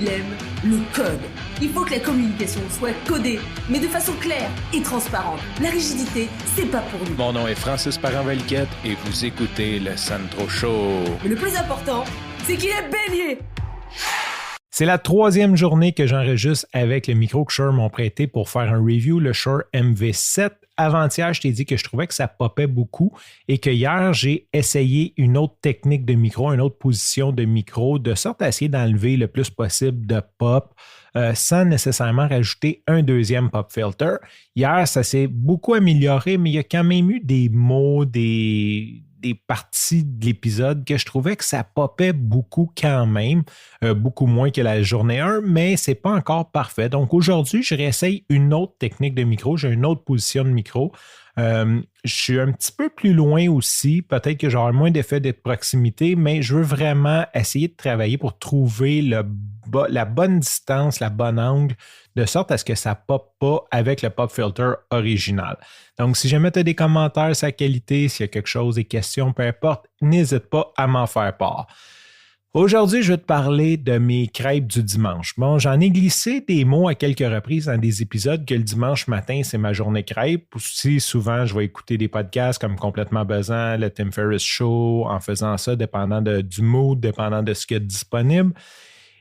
il aime le code. Il faut que la communication soit codée, mais de façon claire et transparente. La rigidité, c'est pas pour nous. Mon nom est Francis Parent-Valquette et vous écoutez le Sandro Show. Mais le plus important, c'est qu'il est bélier. C'est la 3e journée que j'enregistre avec le micro que Shure m'ont prêté pour faire un review, le Shure MV7. Avant-hier, je t'ai dit que je trouvais que ça popait beaucoup et que hier, j'ai essayé une autre technique de micro, une autre position de micro, de sorte à essayer d'enlever le plus possible de pop sans nécessairement rajouter un deuxième pop filter. Hier, ça s'est beaucoup amélioré, mais il y a quand même eu des mots, des parties de l'épisode que je trouvais que ça popait beaucoup quand même, beaucoup moins que la journée 1, mais c'est pas encore parfait. Donc aujourd'hui, je réessaye une autre technique de micro, j'ai une autre position de micro. Je suis un petit peu plus loin aussi, peut-être que j'aurai moins d'effet de proximité, mais je veux vraiment essayer de travailler pour trouver la bonne distance, la bonne angle, de sorte à ce que ça ne pop pas avec le pop filter original. Donc, si jamais tu as des commentaires sur la qualité, s'il y a quelque chose, des questions, peu importe, n'hésite pas à m'en faire part. Aujourd'hui, je vais te parler de mes crêpes du dimanche. Bon, j'en ai glissé des mots à quelques reprises dans des épisodes que le dimanche matin, c'est ma journée crêpes. Aussi, souvent, je vais écouter des podcasts comme Complètement Buzzant, le Tim Ferriss Show, en faisant ça, dépendant du mood, dépendant de ce qu'il y a disponible.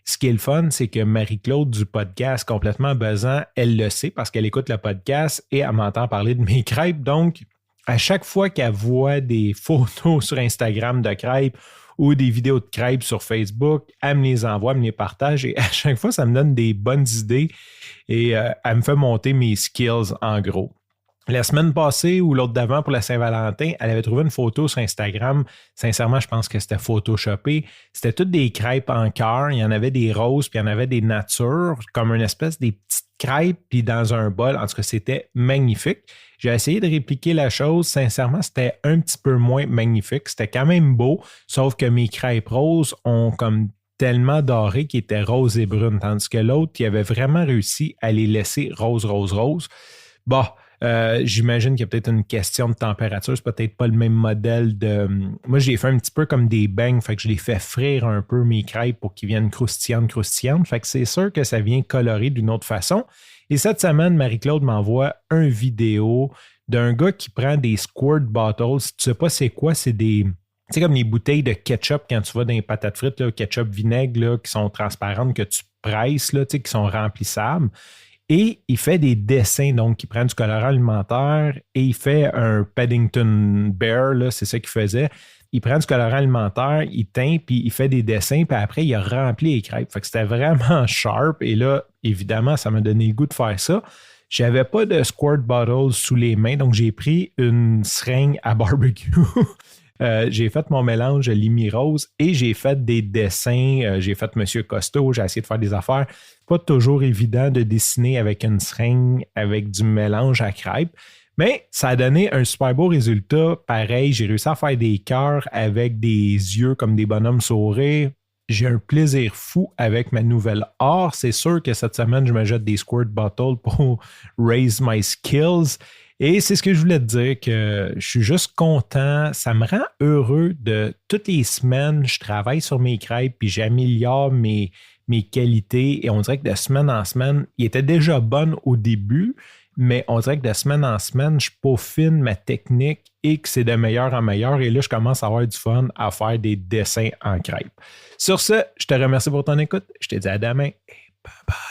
Ce qui est le fun, c'est que Marie-Claude du podcast Complètement Buzzant, elle le sait parce qu'elle écoute le podcast et elle m'entend parler de mes crêpes. Donc, à chaque fois qu'elle voit des photos sur Instagram de crêpes ou des vidéos de crêpes sur Facebook, elle me les envoie, elle me les partage et à chaque fois, ça me donne des bonnes idées et elle me fait monter mes skills en gros. La semaine passée ou l'autre d'avant pour la Saint-Valentin, elle avait trouvé une photo sur Instagram. Sincèrement, je pense que c'était photoshopé. C'était toutes des crêpes en cœur. Il y en avait des roses, puis il y en avait des natures, comme une espèce des petites crêpes, puis dans un bol. En tout cas, c'était magnifique. J'ai essayé de répliquer la chose. Sincèrement, c'était un petit peu moins magnifique. C'était quand même beau, sauf que mes crêpes roses ont comme tellement doré qu'ils étaient roses et brunes, tandis que l'autre, il avait vraiment réussi à les laisser rose, rose, rose. Bon, j'imagine qu'il y a peut-être une question de température. C'est peut-être pas le même modèle de... Moi, j'ai fait un petit peu comme des beignes, fait que je les fais frire un peu mes crêpes pour qu'ils viennent croustillantes. Fait que c'est sûr que ça vient colorer d'une autre façon. Et cette semaine, Marie-Claude m'envoie une vidéo d'un gars qui prend des squirt bottles. Si tu sais pas c'est quoi, c'est des... C'est comme les bouteilles de ketchup quand tu vas dans les patates frites, là, ketchup vinaigre, là, qui sont transparentes, que tu presses, là, qui sont remplissables. Et il fait des dessins, donc il prend du colorant alimentaire et il fait un Paddington Bear, là, c'est ça qu'il faisait. Il prend du colorant alimentaire, il teint, puis il fait des dessins, puis après, il a rempli les crêpes. Fait que c'était vraiment sharp. Et là, évidemment, ça m'a donné le goût de faire ça. J'avais pas de squirt bottle sous les mains, donc j'ai pris une seringue à barbecue. J'ai fait mon mélange Limi Rose et j'ai fait des dessins. J'ai fait Monsieur Costaud, j'ai essayé de faire des affaires. Pas toujours évident de dessiner avec une seringue, avec du mélange à crêpes. Mais ça a donné un super beau résultat. Pareil, j'ai réussi à faire des cœurs avec des yeux comme des bonhommes sourires. J'ai un plaisir fou avec ma nouvelle art. C'est sûr que cette semaine, je me jette des squirt bottles pour raise my skills. Et c'est ce que je voulais te dire, que je suis juste content. Ça me rend heureux de toutes les semaines, je travaille sur mes crêpes puis j'améliore mes qualités. Et on dirait que de semaine en semaine, il était déjà bonne au début, mais on dirait que de semaine en semaine, je peaufine ma technique et que c'est de meilleur en meilleur. Et là, je commence à avoir du fun à faire des dessins en crêpes. Sur ce, je te remercie pour ton écoute. Je te dis à demain et bye bye.